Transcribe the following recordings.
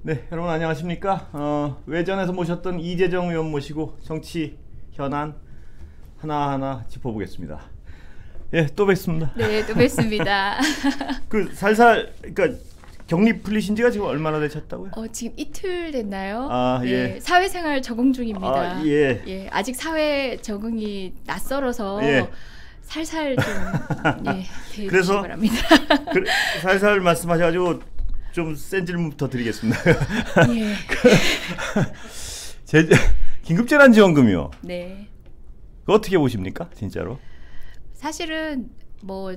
네, 여러분 안녕하십니까? 외전에서 모셨던 이재정 의원 모시고 정치 현안 하나하나 짚어보겠습니다. 예, 또 뵙습니다. 네, 또 뵙습니다. 그 살살, 그러니까 격리 풀리신 지가 지금 얼마나 되셨다고요? 지금 이틀 됐나요? 아, 예. 네, 사회생활 적응 중입니다. 아, 예. 예, 아직 사회 적응이 낯설어서 예. 살살 좀 예, 그래서 대해주시기 바랍니다. 살살 말씀하셔가지고 좀 센 질문부터 드리겠습니다. 예. 긴급재난지원금이요. 네. 그거 어떻게 보십니까, 진짜로? 사실은 뭐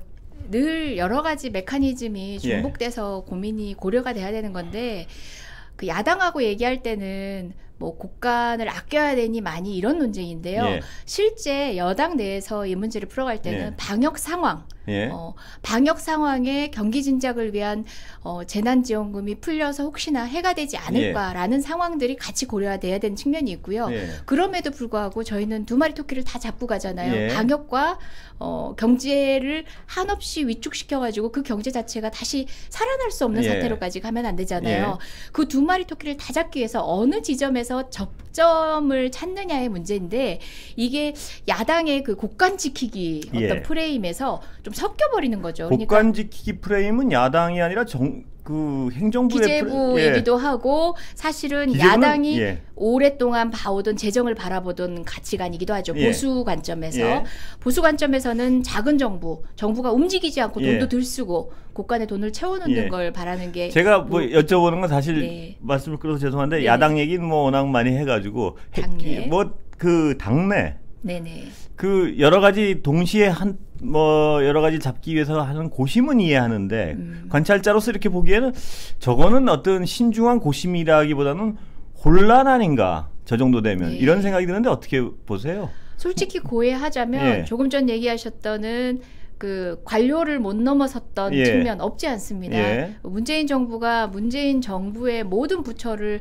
늘 여러 가지 메커니즘이 중복돼서 고민이 고려가 돼야 되는 건데 그 야당하고 얘기할 때는 뭐 국간을 아껴야 되니 많이 이런 논쟁인데요. 예. 실제 여당 내에서 이 문제를 풀어갈 때는 예. 방역 상황, 예. 방역 상황에 경기 진작을 위한 재난지원금이 풀려서 혹시나 해가 되지 않을까라는 상황들이 같이 고려돼야 되는 측면이 있고요. 예. 그럼에도 불구하고 저희는 두 마리 토끼를 다 잡고 가잖아요. 예. 방역과 경제를 한없이 위축시켜가지고 그 경제 자체가 다시 살아날 수 없는 예. 사태로까지 가면 안 되잖아요. 예. 그 두 마리 토끼를 다 잡기 위해서 어느 지점에서 접점을 찾느냐의 문제인데 이게 야당의 그 곡간 지키기 어떤 예. 프레임에서 좀 섞여버리는 거죠. 곡간 지키기 프레임은 야당이 아니라 그 행정부의 기재부이기도 하고 사실은 기재부는, 야당이 예. 오랫동안 봐오던 재정을 바라보던 가치관이기도 하죠. 예. 보수 관점에서. 예. 보수 관점에서는 작은 정부가 움직이지 않고 예. 돈도 들 쓰고 곳간에 돈을 채워놓는 예. 걸 바라는 게 제가 뭐 여쭤보는 건 사실 네. 말씀을 끌어서 죄송한데 네네. 야당 얘기는 뭐 워낙 많이 해가지고 당내. 뭐 그 당내 네네. 그 여러 가지 동시에 여러 가지 잡기 위해서 하는 고심은 이해하는데 관찰자로서 이렇게 보기에는 저거는 어떤 신중한 고심이라기보다는 혼란 아닌가, 저 정도 되면. 네. 이런 생각이 드는데 어떻게 보세요? 솔직히 고해하자면 예. 조금 전 얘기하셨던 그 관료를 못 넘어섰던 예. 측면 없지 않습니다. 예. 문재인 정부의 모든 부처를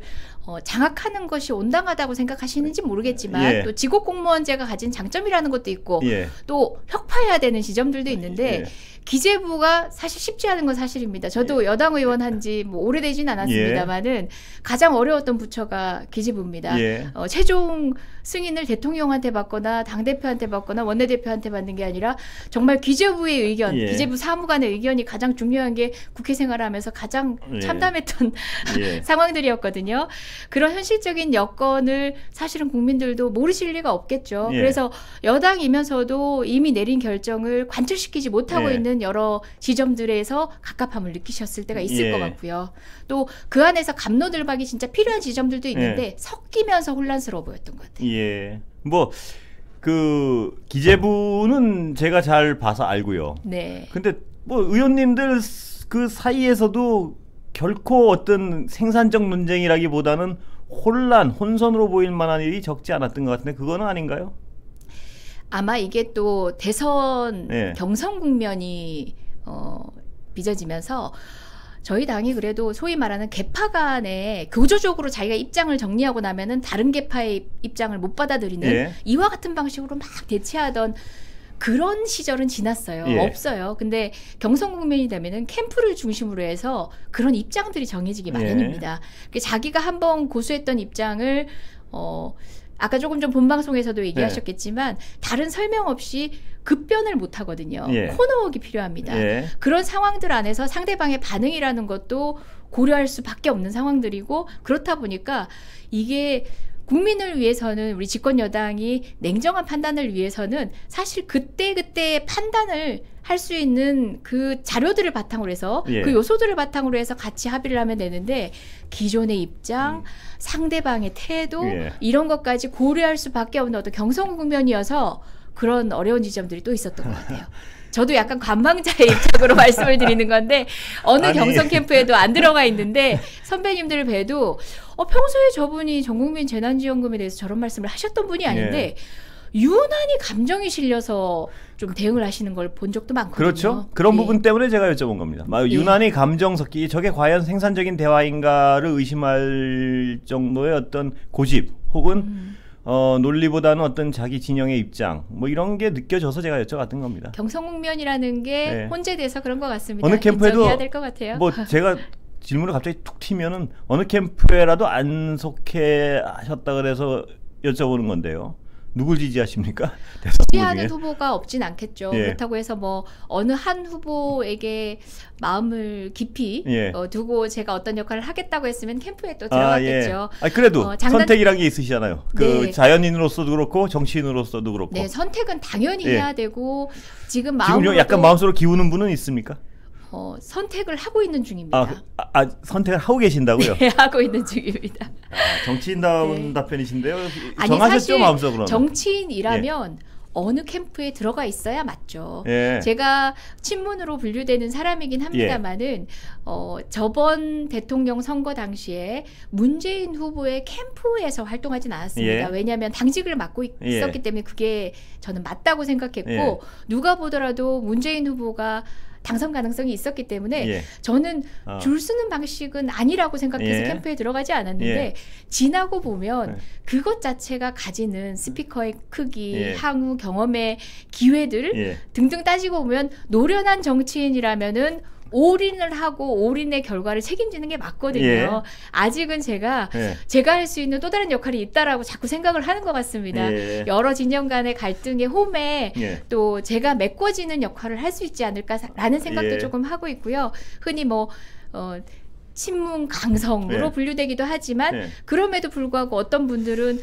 장악하는 것이 온당하다고 생각하시는지 모르겠지만 예. 또 직업공무원제가 가진 장점이라는 것도 있고 예. 또 혁파해야 되는 지점들도 있는데 예. 기재부가 사실 쉽지 않은 건 사실입니다. 저도 여당 의원 한지 뭐 오래되진 않았습니다만은 가장 어려웠던 부처가 기재부입니다. 예. 최종 승인을 대통령한테 받거나 당대표한테 받거나 원내대표한테 받는 게 아니라 정말 기재부의 의견, 예. 기재부 사무관의 의견이 가장 중요한 게 국회 생활하면서 가장 예. 참담했던 예. 상황들이었거든요. 그런 현실적인 여건을 사실은 국민들도 모르실 리가 없겠죠. 예. 그래서 여당이면서도 이미 내린 결정을 관철시키지 못하고 예. 있는 여러 지점들에서 갑갑함을 느끼셨을 때가 있을 예. 것 같고요. 또 그 안에서 갑로들박이 진짜 필요한 지점들도 있는데 섞이면서 혼란스러워 보였던 것 같아요. 예. 뭐 그 기재부는 제가 잘 봐서 알고요. 네. 근데 뭐 의원님들 그 사이에서도 결코 어떤 생산적 논쟁이라기보다는 혼선으로 보일 만한 일이 적지 않았던 것 같은데 그거는 아닌가요? 아마 이게 또 대선 네. 경선 국면이 빚어지면서 저희 당이 그래도 소위 말하는 계파 간에 교조적으로 자기가 입장을 정리하고 나면은 다른 계파의 입장을 못 받아들이는 예. 이와 같은 방식으로 막 대치하던 그런 시절은 지났어요. 예. 없어요. 근데 경선 국면이 되면은 캠프를 중심으로 해서 그런 입장들이 정해지기 마련입니다. 자기가 한번 고수했던 입장을 아까 조금 전 본방송에서도 얘기하셨겠지만 다른 설명 없이 급변을 못 하거든요. 예. 코너웍이 필요합니다. 예. 그런 상황들 안에서 상대방의 반응이라는 것도 고려할 수밖에 없는 상황들이고 그렇다 보니까 이게 국민을 위해서는 우리 집권 여당이 냉정한 판단을 위해서는 사실 그때그때의 판단을 할 수 있는 그 자료들을 바탕으로 해서 예. 그 요소들을 바탕으로 해서 같이 합의를 하면 되는데 기존의 입장, 상대방의 태도 예. 이런 것까지 고려할 수밖에 없는 어떤 경선 국면이어서 그런 어려운 지점들이 또 있었던 것 같아요. 저도 약간 관망자의 입장으로 말씀을 드리는 건데 어느 경선 캠프에도 안 들어가 있는데 선배님들을 봬도 평소에 저분이 전국민 재난지원금에 대해서 저런 말씀을 하셨던 분이 아닌데 유난히 감정이 실려서 좀 대응을 하시는 걸 본 적도 많거든요. 그렇죠. 그런 부분 때문에 제가 여쭤본 겁니다. 유난히 감정 섞기, 저게 과연 생산적인 대화인가를 의심할 정도의 어떤 고집 혹은 논리보다는 어떤 자기 진영의 입장 뭐 이런 게 느껴져서 제가 여쭤봤던 겁니다. 경선 국면이라는 게 혼재돼서 그런 것 같습니다. 어느 캠프에도 인정해야 될 것 같아요. 뭐 제가 질문을 갑자기 툭 튀면은 어느 캠프에라도 안 속해 하셨다 그래서 여쭤보는 건데요. 누굴 지지하십니까? 지지하는 후보가 없진 않겠죠. 예. 그렇다고 해서 뭐 어느 한 후보에게 마음을 깊이 예. 두고 제가 어떤 역할을 하겠다고 했으면 캠프에 또 들어갔겠죠. 예. 그래도 선택이란 게 있으시잖아요. 그 네. 자연인으로서도 그렇고 정치인으로서도 그렇고. 네, 선택은 당연히 예. 해야 되고 지금 약간 마음속으로 기우는 분은 있습니까? 선택을 하고 있는 중입니다. 선택을 하고 계신다고요? 네, 하고 있는 중입니다. 정치인다운 네. 답변이신데요. 아니, 정하셨죠, 사실 마음속으로는? 정치인이라면 어느 캠프에 들어가 있어야 맞죠. 예. 제가 친문으로 분류되는 사람이긴 합니다만은 저번 대통령 선거 당시에 문재인 후보의 캠프에서 활동하진 않았습니다. 예. 왜냐하면 당직을 맡고 있었기 예. 때문에 그게 저는 맞다고 생각했고 예. 누가 보더라도 문재인 후보가 당선 가능성이 있었기 때문에 예. 저는 줄 서는 방식은 아니라고 생각해서 예. 캠프에 들어가지 않았는데 예. 지나고 보면 예. 그것 자체가 가지는 스피커의 크기, 예. 향후 경험의 기회들 예. 등등 따지고 보면 노련한 정치인이라면은 올인을 하고 올인의 결과를 책임지는 게 맞거든요. 예. 아직은 제가 예. 할 수 있는 또 다른 역할이 있다라고 자꾸 생각을 하는 것 같습니다. 예. 여러 진영 간의 갈등의 홈에 예. 또 제가 메꿔지는 역할을 할 수 있지 않을까라는 생각도 예. 조금 하고 있고요. 흔히 친문 강성으로 예. 분류되기도 하지만 예. 그럼에도 불구하고 어떤 분들은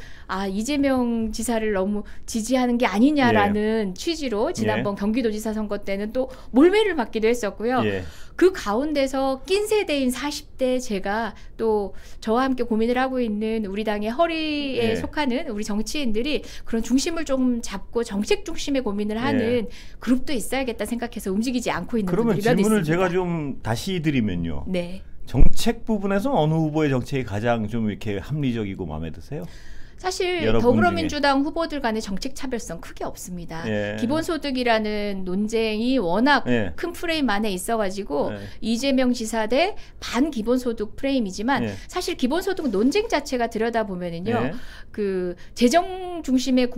이재명 지사를 너무 지지하는 게 아니냐라는 취지로 지난번 경기도지사 선거 때는 또 몰매를 맞기도 했었고요. 예. 그 가운데서 낀 세대인 40대 제가 또 저와 함께 고민을 하고 있는 우리 당의 허리에 예. 속하는 우리 정치인들이 그런 중심을 좀 잡고 정책 중심의 고민을 하는 그룹도 있어야겠다 생각해서 움직이지 않고 있는 그러면 분들이 몇 질문을 있습니다. 제가 좀 다시 드리면요. 네. 정책 부분에서 어느 후보의 정책이 가장 좀 이렇게 합리적이고 마음에 드세요? 사실 여러분 더불어민주당 후보들 간의 정책 차별성 크게 없습니다. 예. 기본소득이라는 논쟁이 워낙 예. 큰 프레임 안에 있어가지고 예. 이재명 지사 대 반기본소득 프레임이지만 예. 사실 기본소득 논쟁 자체가 들여다보면은요. 예. 그 재정 중심의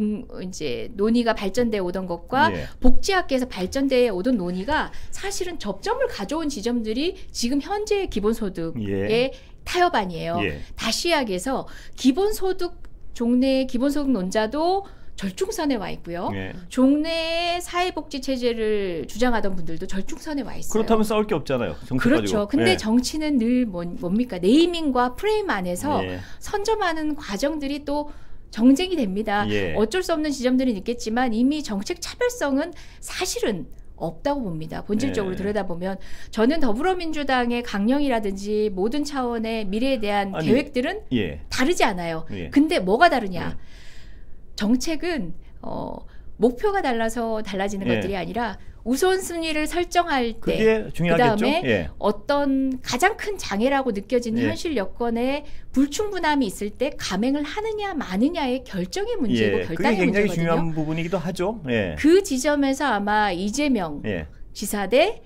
이제 논의가 발전돼 오던 것과 예. 복지학계에서 발전돼 오던 논의가 사실은 접점을 가져온 지점들이 지금 현재의 기본소득의 예. 타협안이에요. 예. 다시 이야기해서 기본소득 종래의 기본소득 논자도 절충선에 와 있고요. 예. 종래의 사회복지 체제를 주장하던 분들도 절충선에 와 있어요. 그렇다면 싸울 게 없잖아요. 정치 그렇죠. 가지고. 근데 예. 정치는 늘 뭡니까? 네이밍과 프레임 안에서 예. 선점하는 과정들이 또 정쟁이 됩니다. 예. 어쩔 수 없는 지점들은 있겠지만 이미 정책 차별성은 사실은 없다고 봅니다. 본질적으로 예. 들여다보면 저는 더불어민주당의 강령이라든지 모든 차원의 미래에 대한 계획들은 예. 다르지 않아요. 예. 근데 뭐가 다르냐? 정책은 목표가 달라서 달라지는 예. 것들이 아니라 우선순위를 설정할 때 그게 중요하겠죠. 그다음에 예. 어떤 가장 큰 장애라고 느껴지는 예. 현실 여건에 불충분함이 있을 때 감행을 하느냐 마느냐의 결정의 문제고 예. 그게 결단의 굉장히 문제거든요. 중요한 부분이기도 하죠. 예. 그 지점에서 아마 이재명 예. 지사 대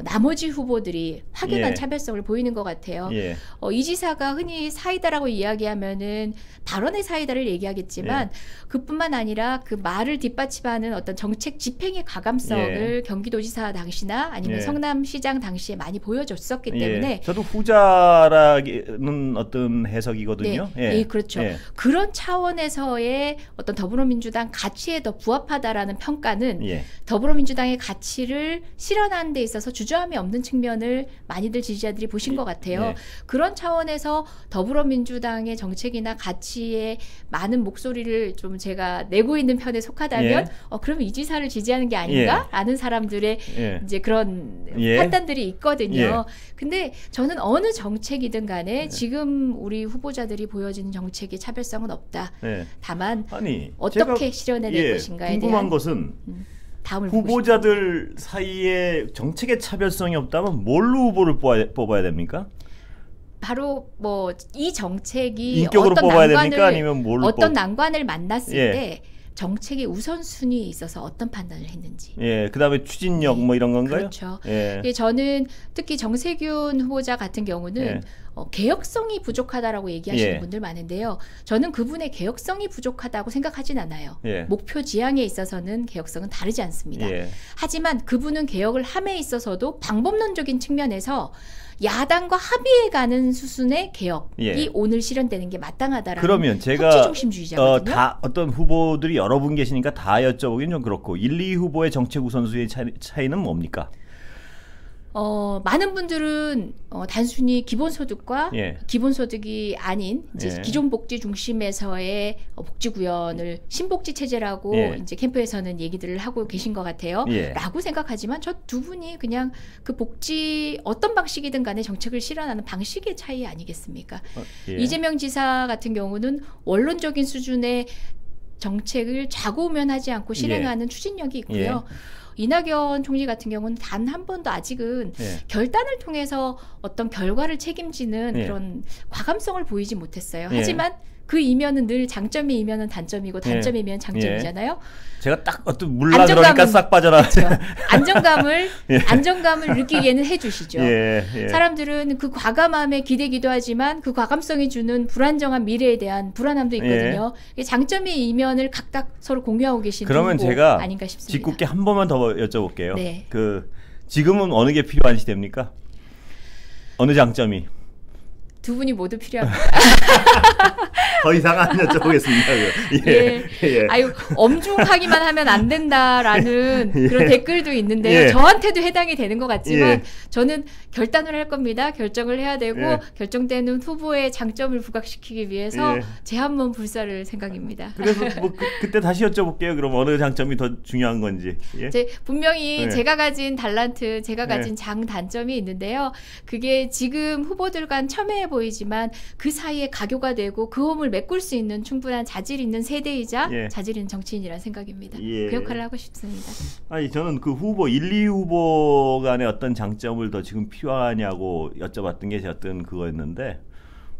나머지 후보들이 확연한 예. 차별성을 보이는 것 같아요. 예. 이 지사가 흔히 사이다라고 이야기하면은 발언의 사이다를 얘기하겠지만 그뿐만 아니라 그 말을 뒷받침하는 어떤 정책 집행의 가감성을 경기도지사 당시나 아니면 성남시장 당시에 많이 보여줬었기 때문에 저도 후자라는 어떤 해석이거든요. 네, 그렇죠. 그런 차원에서의 어떤 더불어민주당 가치에 더 부합하다라는 평가는 더불어민주당의 가치를 실현하는 데 있어서 주저함이 없는 측면을 많이들 지지자들이 보신 것 같아요. 그런 차원에서 더불어민주당의 정책이나 가치에 많은 목소리를 좀 제가 내고 있는 편에 속하다면 그럼 이 지사를 지지하는 게 아닌가라는 사람들의 이제 그런 판단들이 있거든요. 근데 저는 어느 정책이든 간에 지금 우리 후보자들이 보여지는 정책의 차별성은 없다. 다만 어떻게 실현해낼 것인가에 궁금한 대한 것은 다음을 후보자들 사이에 정책의 차별성이 없다면 뭘로 후보를 뽑아야 됩니까? 바로 이 정책이 인격으로 뽑아야 됩니까? 아니면 뭘로 어떤 난관을 만났을 때 정책의 우선순위에 있어서 어떤 판단을 했는지. 그다음에 추진력 뭐 이런 건가요? 그렇죠. 저는 특히 정세균 후보자 같은 경우는 개혁성이 부족하다라고 얘기하시는 분들 많은데요. 저는 그분의 개혁성이 부족하다고 생각하진 않아요. 목표 지향에 있어서는 개혁성은 다르지 않습니다. 하지만 그분은 개혁을 함에 있어서도 방법론적인 측면에서 야당과 합의해가는 수순의 개혁이 예. 오늘 실현되는 게 마땅하다라는 그러면 제가 협치 중심주의자거든요. 다 어떤 후보들이 여러 분 계시니까 다 여쭤보긴 좀 그렇고 1, 2 후보의 정책 우선순위 차이는 뭡니까? 많은 분들은 단순히 기본소득과 예. 기본소득이 아닌 이제 예. 기존 복지 중심에서의 복지 구현을 신복지 체제라고 예. 이제 캠프에서는 얘기들을 하고 계신 것 같아요. 예. 라고 생각하지만 저 두 분이 그냥 그 복지 어떤 방식이든 간에 정책을 실현하는 방식의 차이 아니겠습니까? 예. 이재명 지사 같은 경우는 원론적인 수준의 정책을 좌고우면하지 않고 실행하는 추진력이 있고요. 이낙연 총리 같은 경우는 단 한 번도 아직은 예. 결단을 통해서 어떤 결과를 책임지는 예. 그런 과감성을 보이지 못했어요. 예. 하지만 그 이면은 늘 장점의 이면은 단점이고 단점의 이면은 장점이잖아요. 제가 딱 어떤 물라 그러니까 싹 빠져나. 그렇죠. 안정감을 예. 안정감을 느끼게는 해주시죠. 예. 예. 사람들은 그 과감함에 기대기도 하지만 그 과감성이 주는 불안정한 미래에 대한 불안함도 있거든요. 장점의 이면을 각각 서로 공유하고 계신 그러면 후보 제가 아닌가 싶습니다. 짓궂게 한 번만 더 여쭤볼게요. 네. 지금은 어느 게 필요한 시대입니까? 어느 장점이? 두 분이 모두 필요합니다. 더 이상 안 여쭤보겠습니다. 예. 아유, 엄중하기만 하면 안 된다라는 그런 댓글도 있는데요. 예. 저한테도 해당이 되는 것 같지만 예. 저는 결단을 할 겁니다. 결정을 해야 되고 예. 결정되는 후보의 장점을 부각시키기 위해서 예. 제 한 몸 불사를 생각입니다. 그래서 뭐 그때 다시 여쭤볼게요. 그럼 어느 장점이 더 중요한 건지. 예? 분명히 예. 제가 가진 달란트, 제가 가진 예. 장단점이 있는데요. 그게 지금 후보들 간 첨예해 보이지만 그 사이에 가교가 되고 그 홈을 메꿀 수 있는 충분한 자질 있는 세대이자 예. 자질 있는 정치인이라는 생각입니다. 예. 그 역할을 하고 싶습니다. 아니 저는 그 후보 1, 2 후보 간의 어떤 장점을 더 지금 필요하냐고 여쭤봤던 게 제 어떤 그거였는데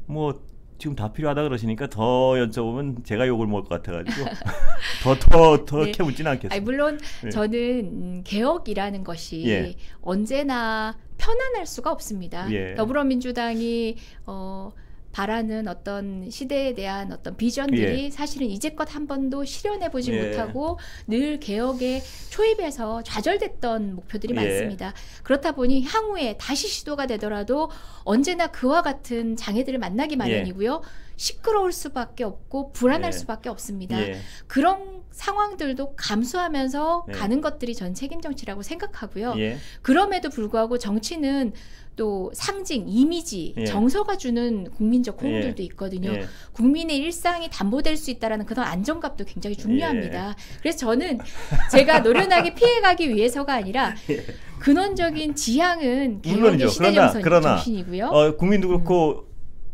뭐 지금 다 필요하다 그러시니까 더 여쭤보면 제가 욕을 먹을 것 같아가지고 더 네. 캐묻지는 않겠습니다. 아니, 물론 네. 저는 개혁이라는 것이 예. 언제나 편안할 수가 없습니다. 예. 더불어민주당이 바라는 어떤 시대에 대한 어떤 비전들이 예. 사실은 이제껏 한 번도 실현해보지 예. 못하고 늘 개혁에 초입해서 좌절됐던 목표들이 예. 많습니다. 그렇다 보니 향후에 다시 시도가 되더라도 언제나 그와 같은 장애들을 만나기 마련이고요. 시끄러울 수밖에 없고 불안할 예. 수밖에 없습니다. 예. 그런 상황들도 감수하면서 네. 가는 것들이 전 책임 정치라고 생각하고요. 예. 그럼에도 불구하고 정치는 또 상징, 이미지, 예. 정서가 주는 국민적 호응들도 있거든요. 예. 국민의 일상이 담보될 수 있다는 그런 안정감도 굉장히 중요합니다. 그래서 저는 제가 노련하게 피해가기 위해서가 아니라 근원적인 지향은 개혁의 물론이죠. 시대정신 그러나 정신이고요. 국민도 그렇고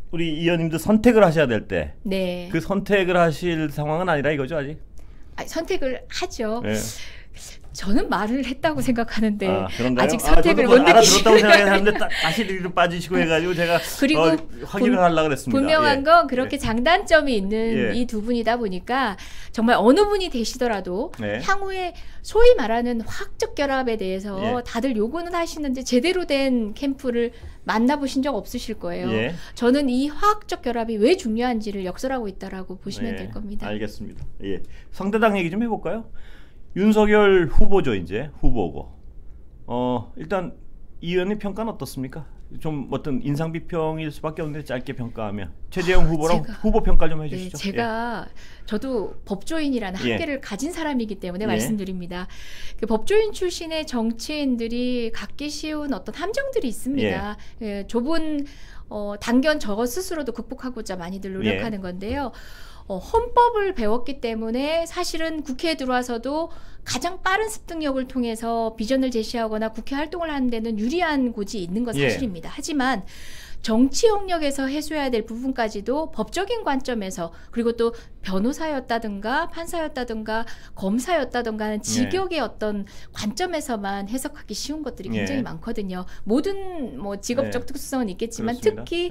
우리 이 의원님도 선택을 하셔야 될 때 그 네. 선택을 하실 상황은 아니라 이거죠 아직? 선택을 하죠. 예. 저는 말을 했다고 생각하는데 그런가요? 아직 선택을 저도 못 알아들었다고 느끼시고 생각했는데 다시 뒤로 빠지시고 해가지고 제가 그리고 확인을 하려고 그랬습니다. 분명한 예. 건 그렇게 장단점이 있는 예. 이 두 분이다 보니까 정말 어느 분이 되시더라도 네. 향후에 소위 말하는 화학적 결합에 대해서 예. 다들 요구는 하시는데 제대로 된 캠프를 만나보신 적 없으실 거예요. 예. 저는 이 화학적 결합이 왜 중요한지를 역설하고 있다라고 보시면 네, 될 겁니다. 알겠습니다. 예. 상대당 얘기 좀 해볼까요? 윤석열 후보죠 이제 후보고. 일단 이 의원님 평가는 어떻습니까? 좀 어떤 인상 비평일 수밖에 없는데 짧게 평가하면 최재형 후보랑 후보 평가 좀 해주시죠. 네, 제가 저도 법조인이라는 예. 한계를 가진 사람이기 때문에 예. 말씀드립니다. 그 법조인 출신의 정치인들이 갖기 쉬운 어떤 함정들이 있습니다. 예, 좁은 단견 저거 스스로도 극복하고자 많이들 노력하는 건데요. 헌법을 배웠기 때문에 사실은 국회에 들어와서도 가장 빠른 습득력을 통해서 비전을 제시하거나 국회 활동을 하는 데는 유리한 고지 있는 건 사실입니다. 하지만 정치 영역에서 해소해야 될 부분까지도 법적인 관점에서 그리고 또 변호사였다든가 판사였다든가 검사였다든가 하는 직역의 어떤 관점에서만 해석하기 쉬운 것들이 굉장히 많거든요. 모든 뭐 직업적 특수성은 있겠지만 그렇습니다. 특히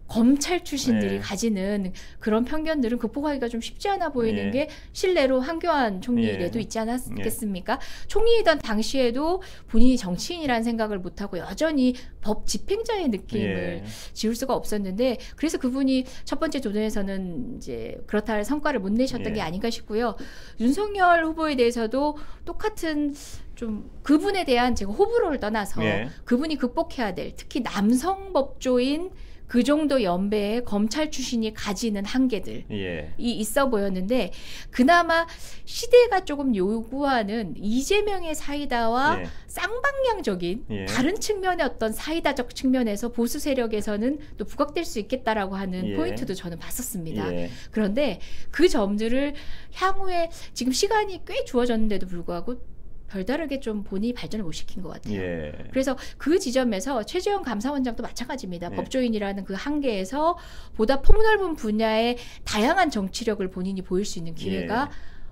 검찰 출신들이 네. 가지는 그런 편견들은 극복하기가 좀 쉽지 않아 보이는 예. 게 실례로 한교안 총리에도 예. 있지 않았겠습니까? 총리이던 당시에도 본인이 정치인이라는 생각을 못하고 여전히 법 집행자의 느낌을 예. 지울 수가 없었는데 그래서 그분이 첫 번째 도전에서는 이제 그렇다 할 성과를 못 내셨던 예. 게 아닌가 싶고요. 윤석열 후보에 대해서도 똑같은 좀 그분에 대한 제가 호불호를 떠나서 예. 그분이 극복해야 될 특히 남성 법조인 그 정도 연배의 검찰 출신이 가지는 한계들이 예. 있어 보였는데 그나마 시대가 조금 요구하는 이재명의 사이다와 예. 쌍방향적인 예. 다른 측면의 어떤 사이다적 측면에서 보수 세력에서는 또 부각될 수 있겠다라고 하는 예. 포인트도 저는 봤었습니다. 예. 그런데 그 점들을 향후에 지금 시간이 꽤 주어졌는데도 불구하고 별다르게 좀 본인이 발전을 못 시킨 것 같아요. 예. 그래서 그 지점에서 최재형 감사원장도 마찬가지입니다. 예. 법조인이라는 그 한계에서 보다 폭넓은 분야의 다양한 정치력을 본인이 보일 수 있는 기회가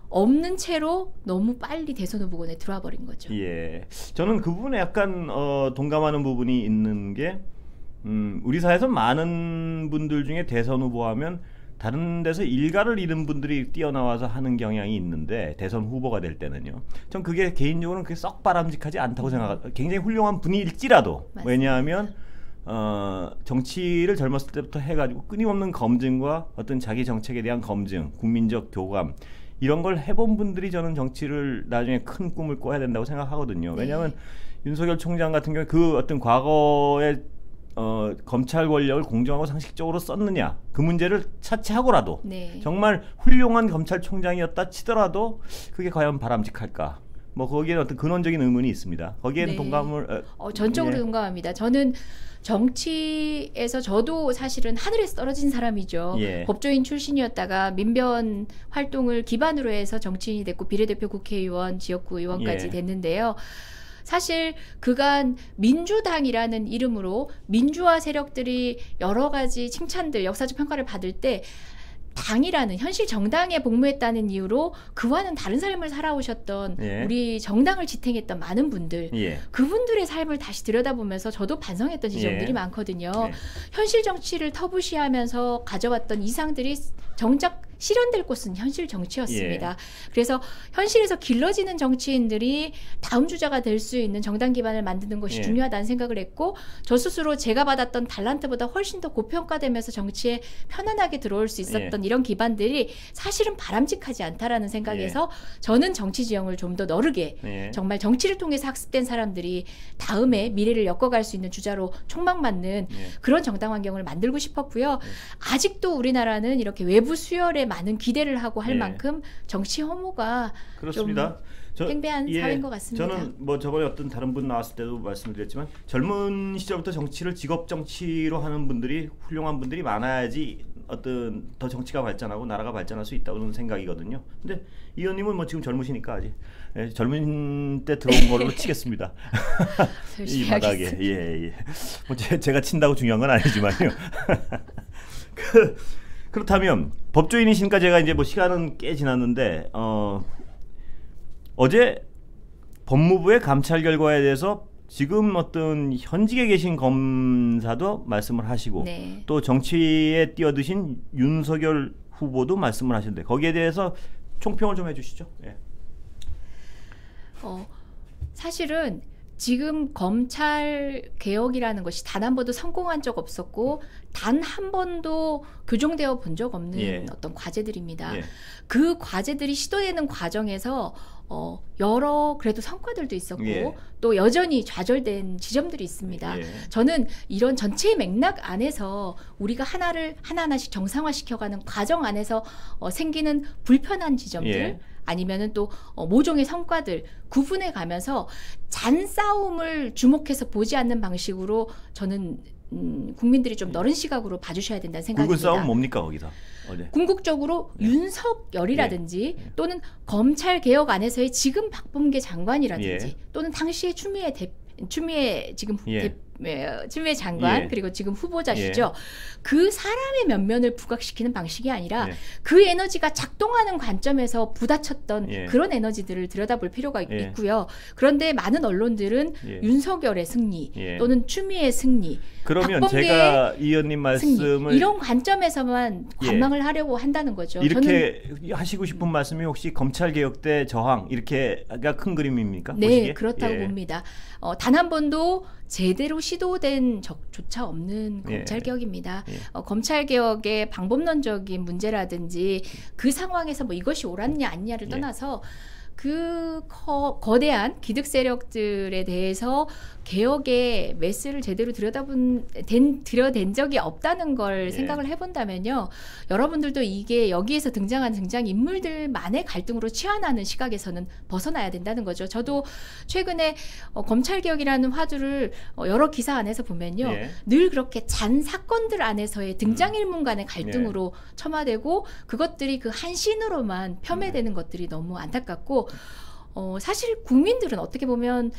없는 채로 너무 빨리 대선 후보군에 들어와 버린 거죠. 예. 저는 그 부분에 약간 동감하는 부분이 있는 게 우리 사회에서 많은 분들 중에 대선 후보하면 다른 데서 일가를 잃은 분들이 뛰어나와서 하는 경향이 있는데 대선 후보가 될 때는요. 전 그게 개인적으로는 그게 썩 바람직하지 않다고 생각합니다. 굉장히 훌륭한 분일지라도 맞습니다. 왜냐하면 정치를 젊었을 때부터 해가지고 끊임없는 검증과 어떤 자기 정책에 대한 검증, 국민적 교감 이런 걸 해본 분들이 저는 정치를 나중에 큰 꿈을 꿔야 된다고 생각하거든요. 왜냐하면 윤석열 총장 같은 경우에 그 어떤 과거에 검찰 권력을 공정하고 상식적으로 썼느냐 그 문제를 차치하고라도 네. 정말 훌륭한 검찰총장이었다 치더라도 그게 과연 바람직할까? 뭐 거기에 어떤 근원적인 의문이 있습니다. 거기에는 네. 동감을 전적으로 예. 동감합니다. 저는 정치에서 저도 사실은 하늘에서 떨어진 사람이죠. 예. 법조인 출신이었다가 민변 활동을 기반으로 해서 정치인이 됐고 비례대표 국회의원, 지역구 의원까지 예. 됐는데요. 사실 그간 민주당이라는 이름으로 민주화 세력들이 여러 가지 칭찬들, 역사적 평가를 받을 때 당이라는 현실 정당에 복무했다는 이유로 그와는 다른 삶을 살아오셨던 예. 우리 정당을 지탱했던 많은 분들 예. 그분들의 삶을 다시 들여다보면서 저도 반성했던 지점들이 예. 많거든요. 예. 현실 정치를 터부시하면서 가져왔던 이상들이 정작 실현될 곳은 현실 정치였습니다. 예. 그래서 현실에서 길러지는 정치인들이 다음 주자가 될 수 있는 정당 기반을 만드는 것이 예. 중요하다는 생각을 했고 저 스스로 제가 받았던 달란트보다 훨씬 더 고평가되면서 정치에 편안하게 들어올 수 있었던 이런 기반들이 사실은 바람직하지 않다라는 생각에서 저는 정치 지형을 좀 더 너르게 예. 정말 정치를 통해서 학습된 사람들이 다음에 미래를 엮어갈 수 있는 주자로 촉망받는 예. 그런 정당 환경을 만들고 싶었고요. 아직도 우리나라는 이렇게 외부 수혈에 많은 기대를 하고 할 예. 만큼 정치 혐오가 그렇습니다. 팽배한 사회인 것 같습니다. 저는 뭐 저번에 어떤 다른 분 나왔을 때도 말씀드렸지만 젊은 시절부터 정치를 직업 정치로 하는 분들이 훌륭한 분들이 많아야지 어떤 더 정치가 발전하고 나라가 발전할 수 있다는 생각이거든요. 근데 이 의원님은 뭐 지금 젊으시니까 아직 젊은 때 들어온 걸로 치겠습니다. 이 바닥에 예. 뭐 제가 친다고 중요한 건 아니지만요. 그렇다면 법조인이시니까 제가 이제 뭐 시간은 꽤 지났는데 어제 법무부의 감찰 결과에 대해서 지금 어떤 현직에 계신 검사도 말씀을 하시고 네. 또 정치에 뛰어드신 윤석열 후보도 말씀을 하시는데 거기에 대해서 총평을 좀 해주시죠. 예. 사실은 지금 검찰 개혁이라는 것이 단 한 번도 성공한 적 없었고 단 한 번도 교정되어 본 적 없는 예. 어떤 과제들입니다. 예. 그 과제들이 시도되는 과정에서 여러 그래도 성과들도 있었고 예. 또 여전히 좌절된 지점들이 있습니다. 예. 저는 이런 전체의 맥락 안에서 우리가 하나하나씩 정상화시켜가는 과정 안에서 생기는 불편한 지점들 예. 아니면은 또 모종의 성과들 구분해 가면서 잔싸움을 주목해서 보지 않는 방식으로 저는 국민들이 좀 넓은 시각으로 봐주셔야 된다는 생각입니다. 굵은 싸움 뭡니까 거기서? 어제. 궁극적으로 윤석열이라든지 또는 검찰 개혁 안에서의 지금 박범계 장관이라든지 또는 당시의 추미애 지금 추미애 장관 예. 그리고 지금 후보자시죠. 예. 그 사람의 면면을 부각시키는 방식이 아니라 예. 그 에너지가 작동하는 관점에서 부딪혔던 예. 그런 에너지들을 들여다볼 필요가 예. 있고요. 그런데 많은 언론들은 예. 윤석열의 승리 예. 또는 추미애의 승리, 그러면 박범계의 제가 이 의원님 말씀을 승리, 이런 관점에서만 관망을 하려고 한다는 거죠. 이렇게 하시고 싶은 말씀이 혹시 검찰 개혁 때 저항 이렇게가 큰 그림입니까? 네, 보시기에? 그렇다고 예. 봅니다. 단 한 번도 제대로 시도된 적조차 없는 예. 검찰 개혁입니다. 예. 검찰 개혁의 방법론적인 문제라든지 그 상황에서 뭐 이것이 옳았냐 아니냐를 예. 떠나서 그 거대한 기득 세력들에 대해서 개혁의 메스를 제대로 들여댄 적이 없다는 걸 예. 생각을 해본다면요. 여러분들도 이게 여기에서 등장하는 등장인물들만의 갈등으로 치환하는 시각에서는 벗어나야 된다는 거죠. 저도 최근에 검찰개혁이라는 화두를 여러 기사 안에서 보면요. 예. 늘 그렇게 잔 사건들 안에서의 등장인물 간의 갈등으로 첨화되고 그것들이 그 한 신으로만 폄훼되는 것들이 너무 안타깝고 사실 국민들은 어떻게 보면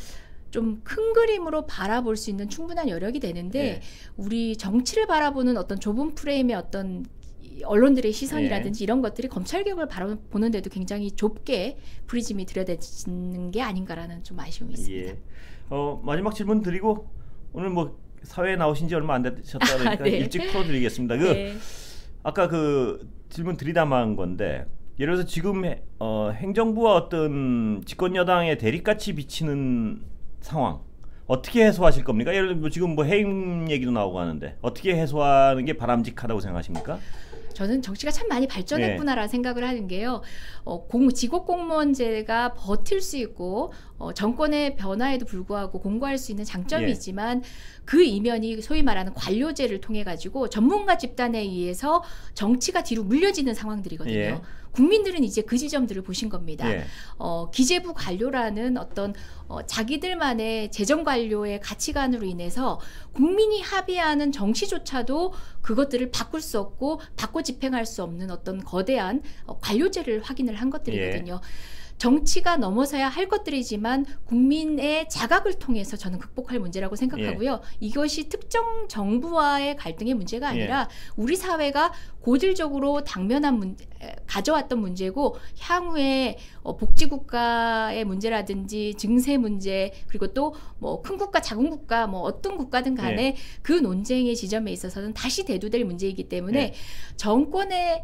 좀 큰 그림으로 바라볼 수 있는 충분한 여력이 되는데 예. 우리 정치를 바라보는 어떤 좁은 프레임의 어떤 언론들의 시선이라든지 이런 것들이 검찰개혁을 바라보는데도 굉장히 좁게 프리즘이 들여다지는 게 아닌가라는 좀 아쉬움이 있습니다. 예. 마지막 질문 드리고 오늘 뭐 사회에 나오신 지 얼마 안 되셨다 그러니까 네. 일찍 풀어드리겠습니다. 네. 아까 그 질문 들이담한 건데 예를 들어서 지금 행정부와 어떤 집권 여당의 대립같이 비치는 상황 어떻게 해소하실 겁니까? 예를 들면 지금 뭐 해임 얘기도 나오고 하는데 어떻게 해소하는 게 바람직하다고 생각하십니까? 저는 정치가 참 많이 발전했구나라는 생각을 하는 게요. 지국공무원제가 버틸 수 있고 정권의 변화에도 불구하고 공고할 수 있는 장점이 예. 있지만 그 이면이 소위 말하는 관료제를 통해 가지고 전문가 집단에 의해서 정치가 뒤로 물려지는 상황들이거든요. 예. 국민들은 이제 그 지점들을 보신 겁니다. 예. 기재부 관료라는 어떤 자기들만의 재정 관료의 가치관으로 인해서 국민이 합의하는 정치조차도 그것들을 바꿀 수 없고 바꿔 집행할 수 없는 어떤 거대한 관료제를 확인을 한 것들이거든요. 정치가 넘어서야 할 것들이지만 국민의 자각을 통해서 저는 극복할 문제라고 생각하고요. 이것이 특정 정부와의 갈등의 문제가 아니라 우리 사회가 고질적으로 가져왔던 문제고 향후에 복지국가의 문제라든지 증세 문제 그리고 또 뭐 큰 국가 작은 국가 뭐 어떤 국가든 간에 그 논쟁의 지점에 있어서는 다시 대두될 문제이기 때문에 정권의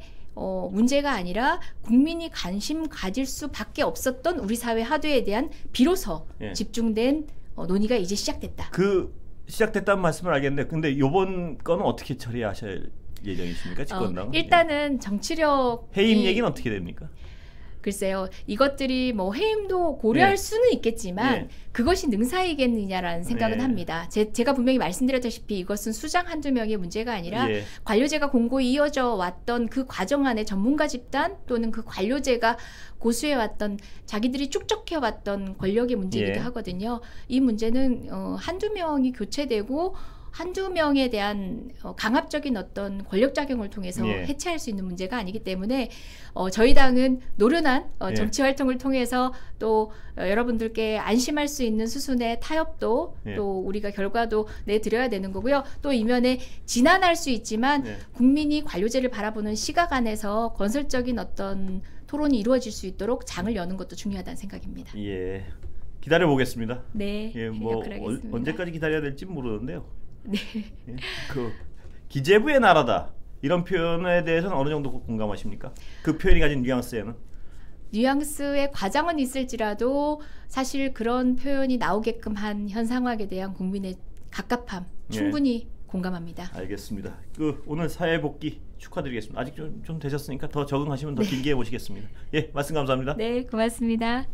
문제가 아니라 국민이 관심 가질 수밖에 없었던 우리 사회 하도에 대한 비로소 집중된 논의가 이제 시작됐다. 그 시작됐다는 말씀을 알겠는데 근데 이번 거는 어떻게 처리하실 예정이십니까? 집권당은? 일단은 정치력 해임 얘기는 어떻게 됩니까? 글쎄요. 이것들이 뭐 해임도 고려할 수는 있겠지만 그것이 능사이겠느냐라는 생각은 합니다. 제가 분명히 말씀드렸다시피 이것은 수장 한두 명의 문제가 아니라 관료제가 공고히 이어져 왔던 그 과정 안에 전문가 집단 또는 그 관료제가 고수해왔던 자기들이 축적해왔던 권력의 문제이기도 하거든요. 이 문제는 한두 명이 교체되고 한두 명에 대한 강압적인 어떤 권력작용을 통해서 해체할 수 있는 문제가 아니기 때문에 저희 당은 노련한 정치 활동을 통해서 또 여러분들께 안심할 수 있는 수순의 타협도 또 우리가 결과도 내드려야 되는 거고요. 또 이면에 지난할 수 있지만 국민이 관료제를 바라보는 시각 안에서 건설적인 어떤 토론이 이루어질 수 있도록 장을 여는 것도 중요하다는 생각입니다. 예, 기다려 보겠습니다. 네, 뭐 언제까지 기다려야 될지 모르는데요. 네. 그 기재부의 나라다 이런 표현에 대해서는 어느 정도 공감하십니까? 그 표현이 가진 뉘앙스에는? 뉘앙스의 과장은 있을지라도 사실 그런 표현이 나오게끔 한 현 상황에 대한 국민의 갑갑함 충분히 공감합니다. 알겠습니다. 오늘 사회복귀 축하드리겠습니다. 아직 좀 되셨으니까 더 적응하시면 더 길게 해보시겠습니다. 예, 말씀 감사합니다. 네, 고맙습니다.